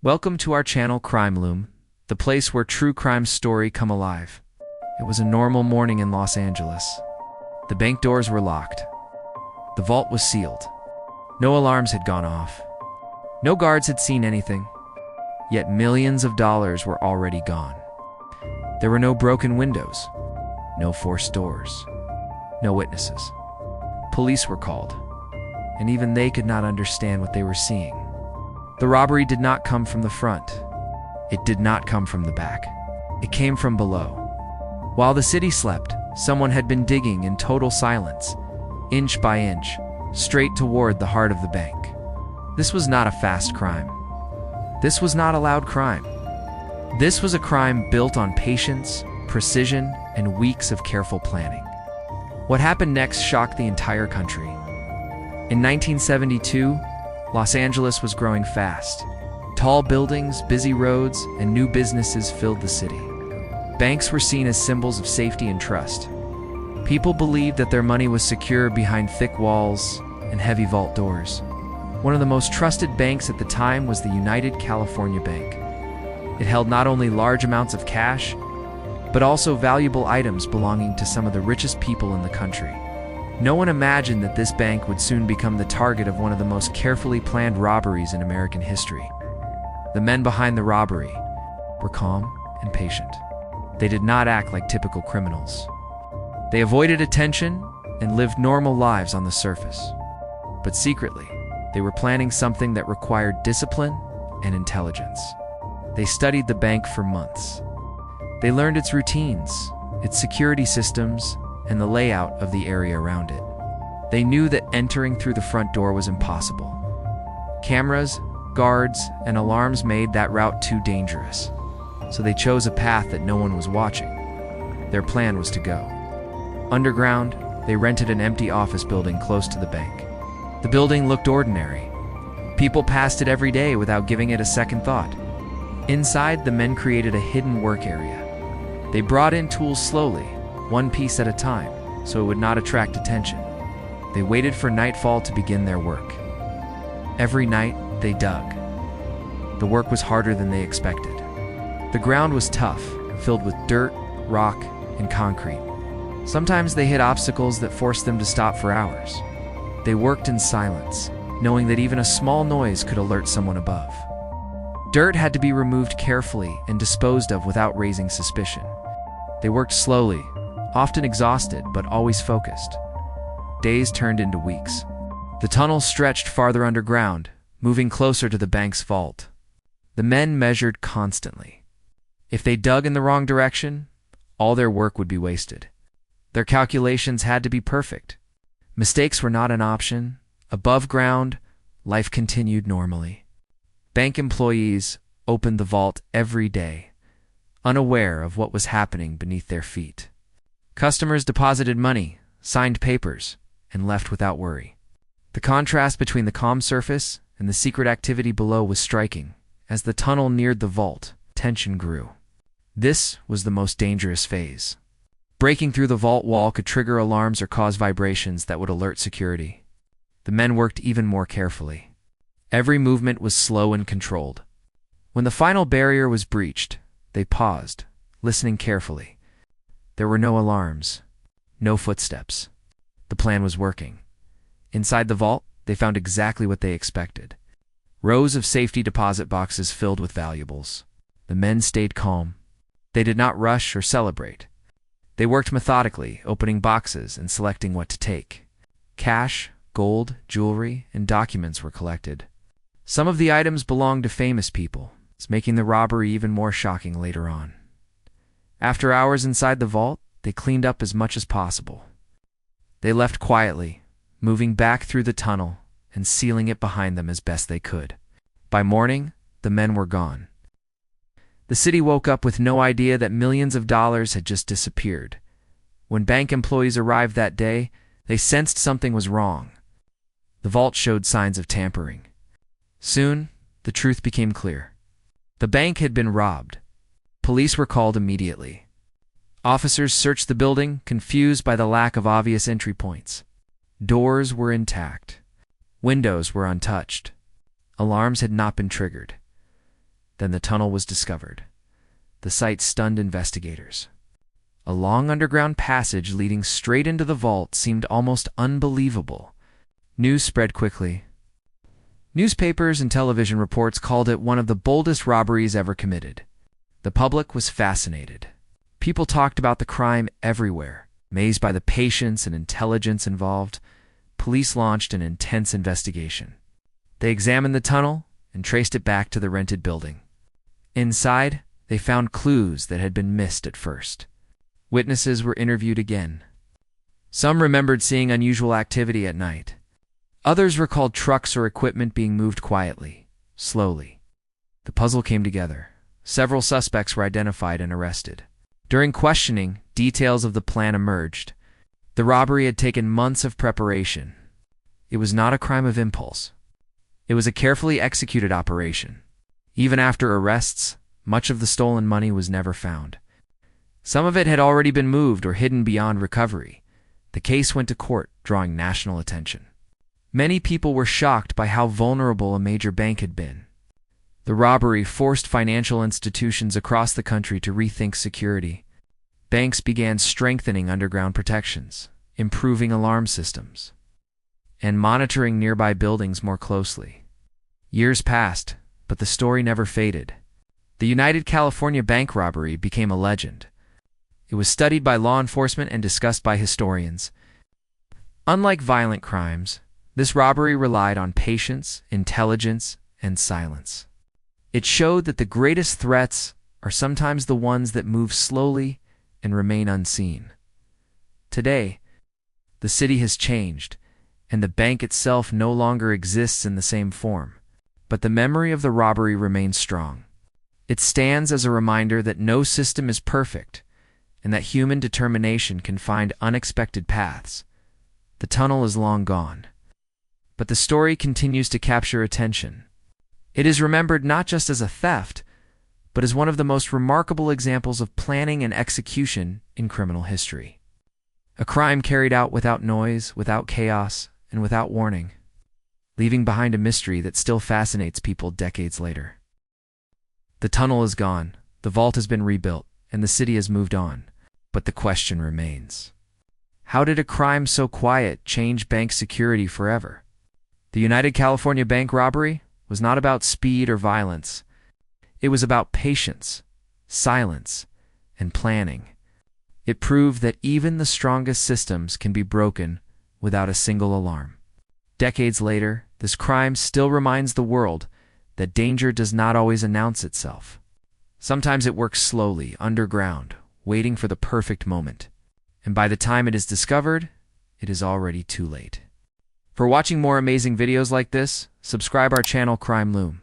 Welcome to our channel Loom, the place where true crime stories come alive. It was a normal morning in Los Angeles. The bank doors were locked. The vault was sealed. No alarms had gone off. No guards had seen anything. Yet millions of dollars were already gone. There were no broken windows, no forced doors, no witnesses. Police were called, and even they could not understand what they were seeing. The robbery did not come from the front. It did not come from the back. It came from below. While the city slept, someone had been digging in total silence, inch by inch, straight toward the heart of the bank. This was not a fast crime. This was not a loud crime. This was a crime built on patience, precision, and weeks of careful planning. What happened next shocked the entire country. In 1972, Los Angeles was growing fast. Tall buildings, busy roads, and new businesses filled the city. Banks were seen as symbols of safety and trust. People believed that their money was secure behind thick walls and heavy vault doors. One of the most trusted banks at the time was the United California Bank. It held not only large amounts of cash, but also valuable items belonging to some of the richest people in the country. No one imagined that this bank would soon become the target of one of the most carefully planned robberies in American history. The men behind the robbery were calm and patient. They did not act like typical criminals. They avoided attention and lived normal lives on the surface. But secretly, they were planning something that required discipline and intelligence. They studied the bank for months. They learned its routines, its security systems, and the layout of the area around it. They knew that entering through the front door was impossible. Cameras, guards, and alarms made that route too dangerous, so they chose a path that no one was watching. Their plan was to go underground. They rented an empty office building close to the bank. The building looked ordinary. People passed it every day without giving it a second thought. Inside, the men created a hidden work area. They brought in tools slowly, one piece at a time, so it would not attract attention. They waited for nightfall to begin their work. Every night, they dug. The work was harder than they expected. The ground was tough, filled with dirt, rock, and concrete. Sometimes they hit obstacles that forced them to stop for hours. They worked in silence, knowing that even a small noise could alert someone above. Dirt had to be removed carefully and disposed of without raising suspicion. They worked slowly, often exhausted, but always focused. Days turned into weeks. The tunnel stretched farther underground, moving closer to the bank's vault. The men measured constantly. If they dug in the wrong direction, all their work would be wasted. Their calculations had to be perfect. Mistakes were not an option. Above ground, life continued normally. Bank employees opened the vault every day, unaware of what was happening beneath their feet. Customers deposited money, signed papers, and left without worry. The contrast between the calm surface and the secret activity below was striking. As the tunnel neared the vault, tension grew. This was the most dangerous phase. Breaking through the vault wall could trigger alarms or cause vibrations that would alert security. The men worked even more carefully. Every movement was slow and controlled. When the final barrier was breached, they paused, listening carefully. There were no alarms, no footsteps. The plan was working. Inside the vault, they found exactly what they expected. Rows of safety deposit boxes filled with valuables. The men stayed calm. They did not rush or celebrate. They worked methodically, opening boxes and selecting what to take. Cash, gold, jewelry, and documents were collected. Some of the items belonged to famous people, making the robbery even more shocking later on. After hours inside the vault, they cleaned up as much as possible. They left quietly, moving back through the tunnel and sealing it behind them as best they could. By morning, the men were gone. The city woke up with no idea that millions of dollars had just disappeared. When bank employees arrived that day, they sensed something was wrong. The vault showed signs of tampering. Soon, the truth became clear. The bank had been robbed. Police were called immediately. Officers searched the building, confused by the lack of obvious entry points. Doors were intact. Windows were untouched. Alarms had not been triggered. Then the tunnel was discovered. The sight stunned investigators. A long underground passage leading straight into the vault seemed almost unbelievable. News spread quickly. Newspapers and television reports called it one of the boldest robberies ever committed. The public was fascinated. People talked about the crime everywhere. Amazed by the patience and intelligence involved, police launched an intense investigation. They examined the tunnel and traced it back to the rented building. Inside, they found clues that had been missed at first. Witnesses were interviewed again. Some remembered seeing unusual activity at night. Others recalled trucks or equipment being moved quietly, slowly. The puzzle came together. Several suspects were identified and arrested. During questioning, details of the plan emerged. The robbery had taken months of preparation. It was not a crime of impulse. It was a carefully executed operation. Even after arrests, much of the stolen money was never found. Some of it had already been moved or hidden beyond recovery. The case went to court, drawing national attention. Many people were shocked by how vulnerable a major bank had been. The robbery forced financial institutions across the country to rethink security. Banks began strengthening underground protections, improving alarm systems, and monitoring nearby buildings more closely. Years passed, but the story never faded. The United California Bank Robbery became a legend. It was studied by law enforcement and discussed by historians. Unlike violent crimes, this robbery relied on patience, intelligence, and silence. It showed that the greatest threats are sometimes the ones that move slowly and remain unseen. Today, the city has changed, and the bank itself no longer exists in the same form. But the memory of the robbery remains strong. It stands as a reminder that no system is perfect, and that human determination can find unexpected paths. The tunnel is long gone, but the story continues to capture attention. It is remembered not just as a theft, but as one of the most remarkable examples of planning and execution in criminal history. A crime carried out without noise, without chaos, and without warning, leaving behind a mystery that still fascinates people decades later. The tunnel is gone, the vault has been rebuilt, and the city has moved on. But the question remains. How did a crime so quiet change bank security forever? The United California Bank Robbery was not about speed or violence. It was about patience, silence, and planning. It proved that even the strongest systems can be broken without a single alarm. Decades later, this crime still reminds the world that danger does not always announce itself. Sometimes it works slowly, underground, waiting for the perfect moment. And by the time it is discovered, it is already too late. For watching more amazing videos like this, subscribe our channel Crime Loom.